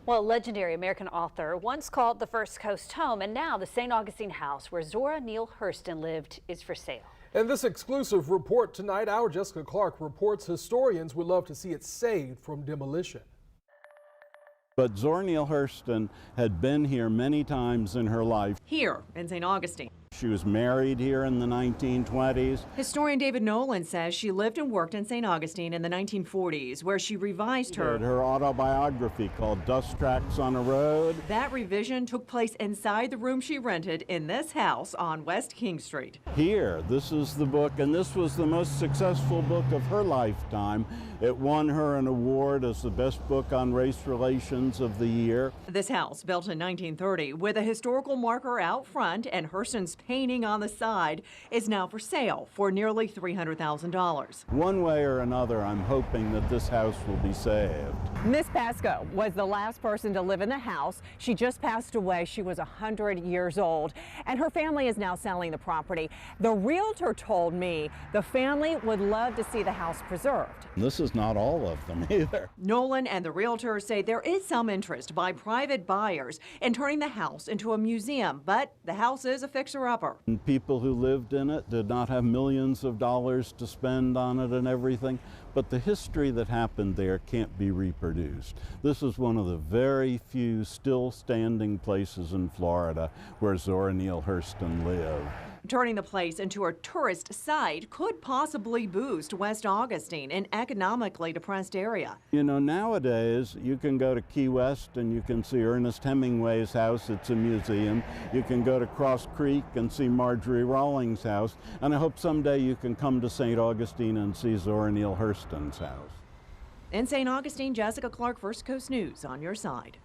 Well, legendary American author once called the First Coast home, and now the St. Augustine house where Zora Neal Hurston lived is for sale. In this exclusive report tonight, our Jessica Clark reports historians would love to see it saved from demolition. But Zora Neal Hurston had been here many times in her life. Here in St. Augustine. She was married here in the 1920s. Historian David Nolan says she lived and worked in St. Augustine in the 1940s, where she revised her autobiography called Dust Tracks on a Road. That revision took place inside the room she rented in this house on West King Street. Here, this is the book, and this was the most successful book of her lifetime. It won her an award as the best book on race relations of the year. This house, built in 1930, with a historical marker out front and Hurston's painting on the side, is now for sale for nearly $300,000. One way or another, I'm hoping that this house will be saved. Miss Pascoe was the last person to live in the house. She just passed away. She was 100 years old, and her family is now selling the property. The realtor told me the family would love to see the house preserved. This is not all of them either. Nolan and the realtor say there is some interest by private buyers in turning the house into a museum, but the house is a fixer-upper. And people who lived in it did not have millions of dollars to spend on it and everything, but the history that happened there can't be reproduced. This is one of the very few still standing places in Florida where Zora Neal Hurston lived. Turning the place into a tourist site could possibly boost West Augustine, an economically depressed area. You know, nowadays you can go to Key West and you can see Ernest Hemingway's house. It's a museum. You can go to Cross Creek and see Marjorie Rawlings' house. And I hope someday you can come to St. Augustine and see Zora Neal Hurston's house. In St. Augustine, Jessica Clark, First Coast News on your side.